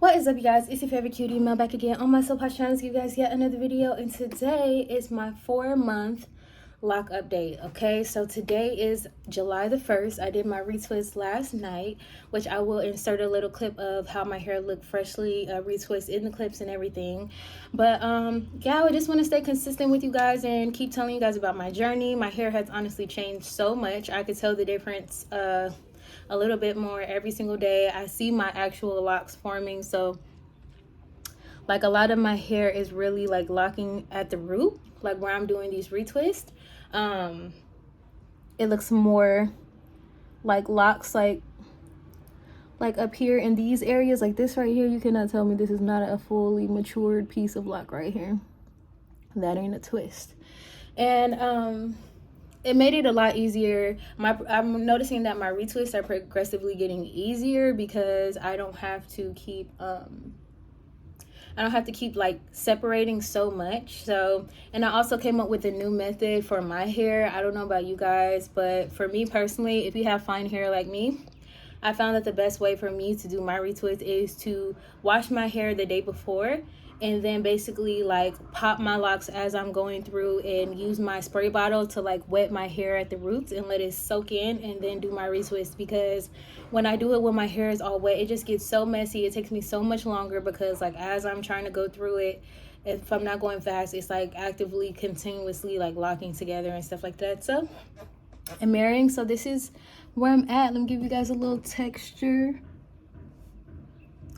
What is up, you guys? It's your favorite cutie Mel back again on my soapbox channel to give you guys yet another video, and today is my 4-month lock update. Okay, so today is July the 1st. I did my retwist last night, which I will insert a little clip of how my hair looked freshly retwist in the clips and everything. But yeah, I just want to stay consistent with you guys and keep telling you guys about my journey. My hair has honestly changed so much. I could tell the difference a little bit more every single day. I see my actual locks forming, so like a lot of my hair is really like locking at the root, like where I'm doing these retwists. It looks more like locks like up here in these areas, like this right here. You cannot tell me this is not a fully matured piece of lock right here. That ain't a twist. And it made it a lot easier. I'm noticing that my retwists are progressively getting easier because I don't have to keep like separating so much. So, and I also came up with a new method for my hair. I don't know about you guys, but for me personally, if you have fine hair like me, I found that the best way for me to do my retwist is to wash my hair the day before and then basically like pop my locks as I'm going through and use my spray bottle to like wet my hair at the roots and let it soak in and then do my retwist. Because when I do it when my hair is all wet, it just gets so messy. It takes me so much longer because like as I'm trying to go through it, if I'm not going fast, it's like actively continuously like locking together and stuff like that. So I'm marrying, so this is where I'm at. Let me give you guys a little texture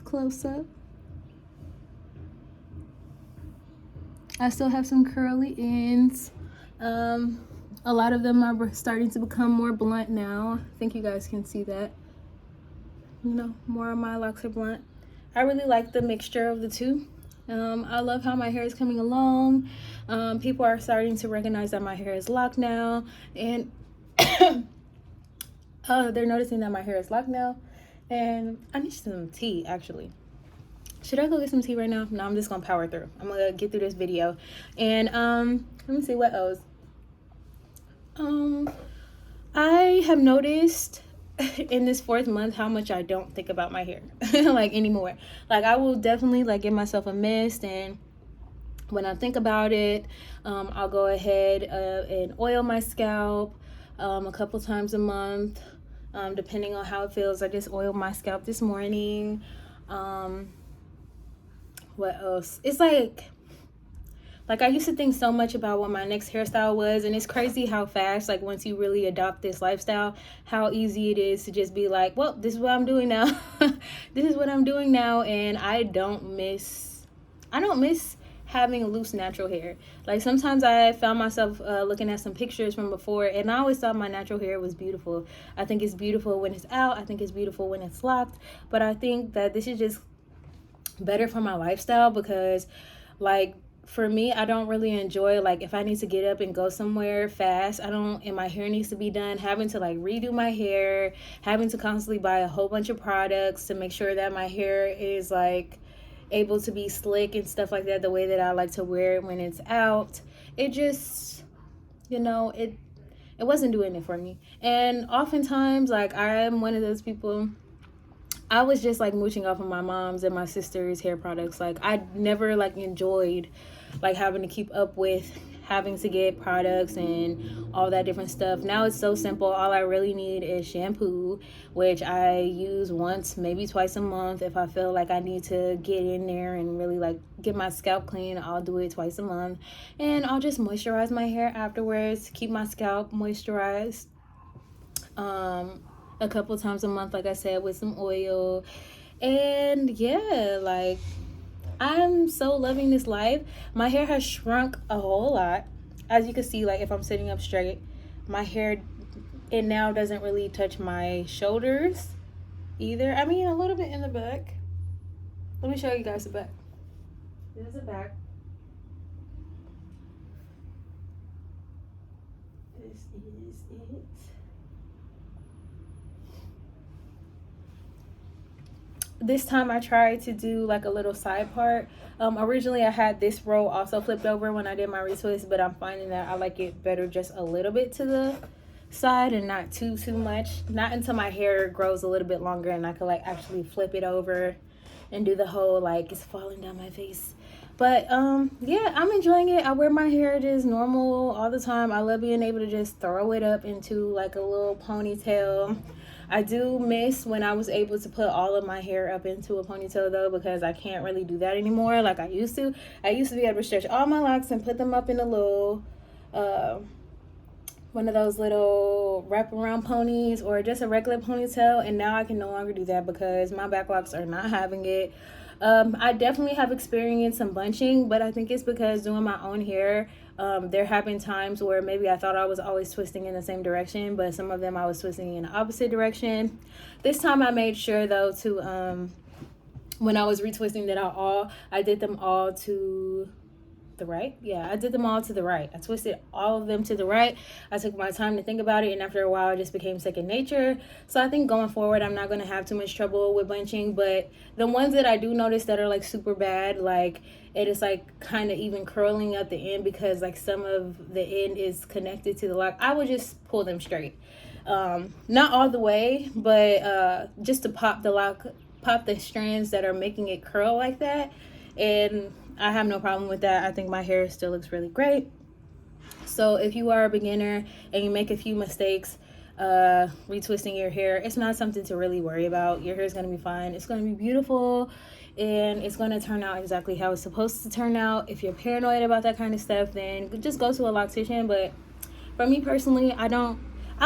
close up. I still have some curly ends. A lot of them are starting to become more blunt now. I think you guys can see that. You know, more of my locks are blunt. I really like the mixture of the two. I love how my hair is coming along. People are starting to recognize that my hair is locked now, and they're noticing that my hair is locked now. And I need some tea, actually. Should I go get some tea right now? No, I'm just gonna power through. I'm gonna get through this video. And let me see what else. I have noticed in this 4th month how much I don't think about my hair like anymore. Like I will definitely like give myself a mist, and when I think about it, I'll go ahead and oil my scalp a couple times a month, depending on how it feels. I just oiled my scalp this morning. What else? It's like I used to think so much about what my next hairstyle was, and it's crazy how fast, like once you really adopt this lifestyle, how easy it is to just be like, well, this is what I'm doing now. This is what I'm doing now. And I don't miss having loose natural hair. Like sometimes I found myself looking at some pictures from before, and I always thought my natural hair was beautiful. I think it's beautiful when it's out. I think it's beautiful when it's locked. But I think that this is just better for my lifestyle because like for me, I don't really enjoy like if I need to get up and go somewhere fast, and my hair needs to be done, having to like redo my hair, having to constantly buy a whole bunch of products to make sure that my hair is like able to be slick and stuff like that, the way that I like to wear it when it's out. It just, it wasn't doing it for me. And oftentimes like I'm one of those people, I was just like mooching off of my mom's and my sister's hair products. Like I never like enjoyed like having to keep up with having to get products and all that different stuff. Now it's so simple. All I really need is shampoo, which I use once, maybe twice a month. If I feel like I need to get in there and really like get my scalp clean, I'll do it twice a month. And I'll just moisturize my hair afterwards, keep my scalp moisturized. A couple times a month, like I said, with some oil. And yeah, like I'm so loving this life. My hair has shrunk a whole lot. As you can see, like if I'm sitting up straight, my hair, it now doesn't really touch my shoulders either. I mean, a little bit in the back. Let me show you guys the back. There's the back. This is it. This time I tried to do like a little side part. Originally I had this row also flipped over when I did my retwist, but I'm finding that I like it better just a little bit to the side and not too much. Not until my hair grows a little bit longer and I can like actually flip it over and do the whole like it's falling down my face. But yeah, I'm enjoying it. I wear my hair just normal all the time. I love being able to just throw it up into like a little ponytail. I do miss when I was able to put all of my hair up into a ponytail though, because I can't really do that anymore like I used to. I used to be able to stretch all my locks and put them up in a little one of those little wraparound ponies or just a regular ponytail, and now I can no longer do that because my back locks are not having it. I definitely have experienced some bunching, but I think it's because doing my own hair, there have been times where maybe I thought I was always twisting in the same direction, but some of them I was twisting in the opposite direction. This time I made sure though to when I was retwisting that I did them all to the right. Yeah, I did them all to the right. I twisted all of them to the right. I took my time to think about it, and after a while it just became second nature. So I think going forward I'm not going to have too much trouble with bunching. But the ones that I do notice that are like super bad, like it is like kind of even curling at the end because like some of the end is connected to the lock, I would just pull them straight. Not all the way, but just to pop the strands that are making it curl like that. And I have no problem with that. I think my hair still looks really great. So if you are a beginner and you make a few mistakes retwisting your hair, it's not something to really worry about. Your hair is going to be fine. It's going to be beautiful, and it's going to turn out exactly how it's supposed to turn out. If you're paranoid about that kind of stuff, then just go to a loctician. But for me personally, I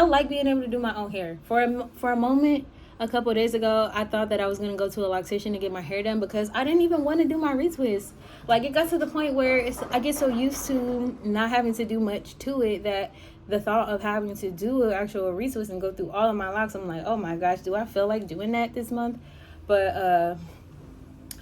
like being able to do my own hair. For a moment, a couple of days ago, I thought that I was going to go to a loctician to get my hair done because I didn't even want to do my retwist. Like, it got to the point where I get so used to not having to do much to it that the thought of having to do an actual retwist and go through all of my locks, I'm like, oh my gosh, do I feel like doing that this month? But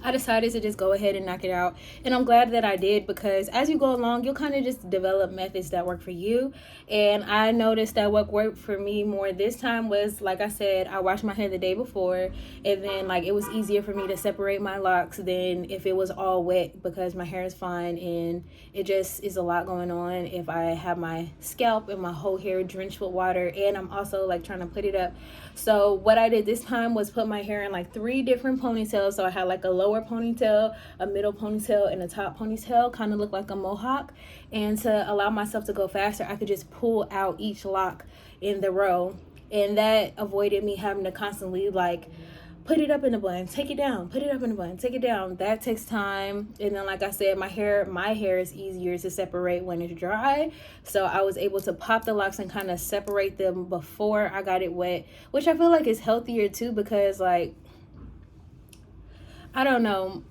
I decided to just go ahead and knock it out. And I'm glad that I did, because as you go along, you'll kind of just develop methods that work for you. And I noticed that what worked for me more this time was, like I said, I washed my hair the day before. And then like it was easier for me to separate my locks than if it was all wet, because my hair is fine and it just is a lot going on if I have my scalp and my whole hair drenched with water. And I'm also like trying to put it up. So what I did this time was put my hair in like 3 different ponytails. So I had like a lower ponytail, a middle ponytail, and a top ponytail, kind of look like a mohawk. And to allow myself to go faster, I could just pull out each lock in the row, and that avoided me having to constantly like put it up in a bun, take it down, put it up in a bun, take it down. That takes time. And then like I said, my hair is easier to separate when it's dry, so I was able to pop the locks and kind of separate them before I got it wet, which I feel like is healthier too, because like, I don't know,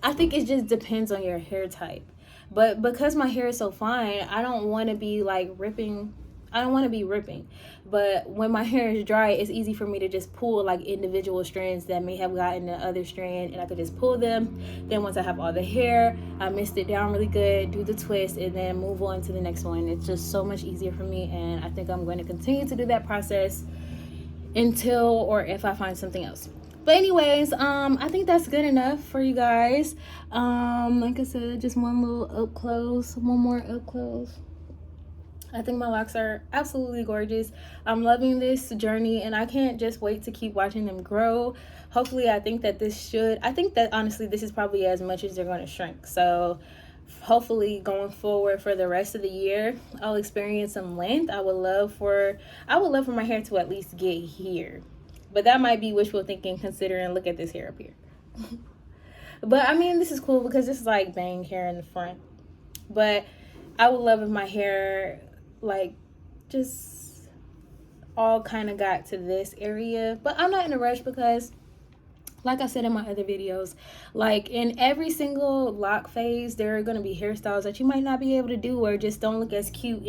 I think it just depends on your hair type. But because my hair is so fine, I don't want to be like ripping. But when my hair is dry, it's easy for me to just pull like individual strands that may have gotten the other strand, and I could just pull them. Then once I have all the hair, I mist it down really good, do the twist, and then move on to the next one. It's just so much easier for me, and I think I'm going to continue to do that process until or if I find something else. But anyways, I think that's good enough for you guys. Like I said, just one more up close. I think my locks are absolutely gorgeous. I'm loving this journey, and I can't just wait to keep watching them grow. Hopefully, I think that honestly, this is probably as much as they're going to shrink. So hopefully going forward for the rest of the year, I'll experience some length. I would love for my hair to at least get here. But that might be wishful thinking, considering look at this hair up here. But I mean, this is cool because this is like bang hair in the front. But I would love if my hair like just all kind of got to this area. But I'm not in a rush because, like I said in my other videos, like in every single lock phase, there are going to be hairstyles that you might not be able to do or just don't look as cute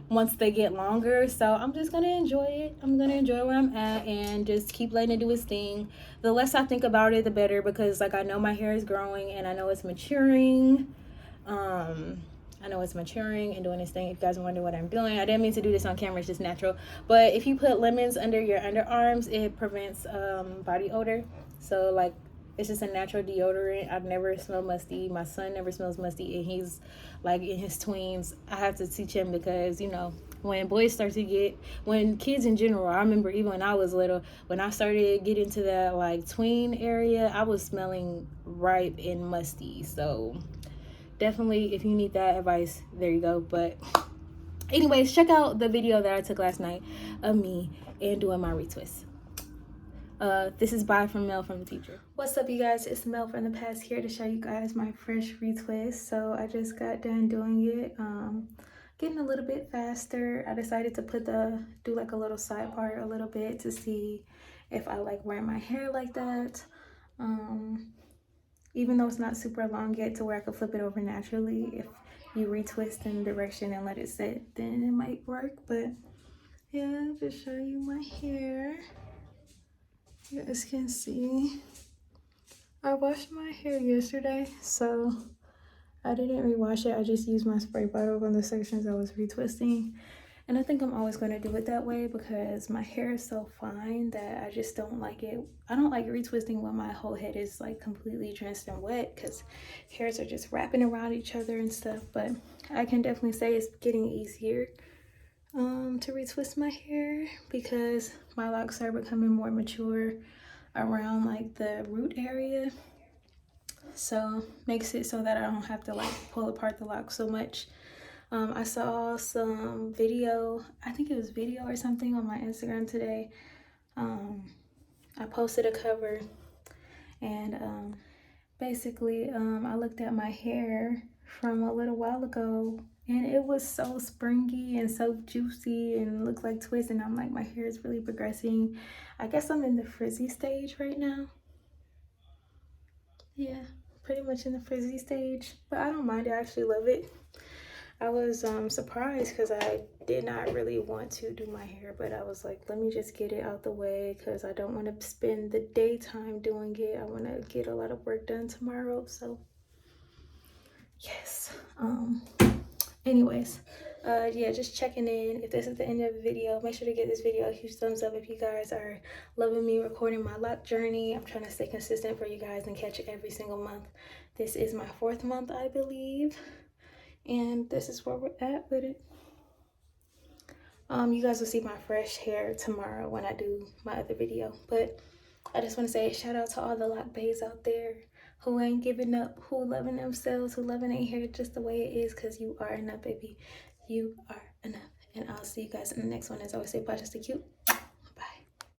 once they get longer. So I'm just going to enjoy it. I'm going to enjoy where I'm at and just keep letting it do its thing. The less I think about it, the better, because like I know my hair is growing and I know it's maturing. And doing this thing. If you guys are wondering what I'm doing, I didn't mean to do this on camera, it's just natural. But if you put lemons under your underarms, it prevents body odor. So like, it's just a natural deodorant. I've never smelled musty. My son never smells musty, and he's like in his tweens. I have to teach him because, you know, when boys start to get, when kids in general, I remember even when I was little, when I started getting to that like tween area, I was smelling ripe and musty. So definitely, if you need that advice, there you go. But anyways, check out the video that I took last night of me and doing my retwist. This is Bye from Mel from the Future. What's up, you guys? It's Mel from the past here to show you guys my fresh retwist. So I just got done doing it. Getting a little bit faster. I decided to do like a little side part a little bit to see if I like wearing my hair like that. Even though it's not super long yet to where I could flip it over naturally. If you retwist in the direction and let it sit, then it might work. But yeah, just show you my hair. You guys can see. I washed my hair yesterday, so I didn't rewash it. I just used my spray bottle on the sections I was retwisting. And I think I'm always going to do it that way because my hair is so fine that I just don't like it. I don't like retwisting when my whole head is like completely drenched and wet because hairs are just wrapping around each other and stuff. But I can definitely say it's getting easier to retwist my hair because my locks are becoming more mature around like the root area. So makes it so that I don't have to like pull apart the lock so much. I saw some video, I think it was video or something on my Instagram today. I posted a cover and basically I looked at my hair from a little while ago and it was so springy and so juicy and looked like twists, and I'm like, my hair is really progressing. I guess I'm in the frizzy stage right now. Yeah, pretty much in the frizzy stage, but I don't mind it. I actually love it. I was surprised because I did not really want to do my hair, but I was like, let me just get it out the way because I don't want to spend the daytime doing it. I want to get a lot of work done tomorrow. So yes. Anyways, yeah, just checking in. If this is the end of the video, make sure to give this video a huge thumbs up if you guys are loving me recording my lock journey. I'm trying to stay consistent for you guys and catch it every single month. This is my 4th month, I believe. And this is where we're at with it. You guys will see my fresh hair tomorrow when I do my other video. But I just want to say shout out to all the lock baes out there who ain't giving up, who loving themselves, who loving their hair just the way it is, because you are enough, baby. You are enough. And I'll see you guys in the next one. As always, say bye, just stay cute.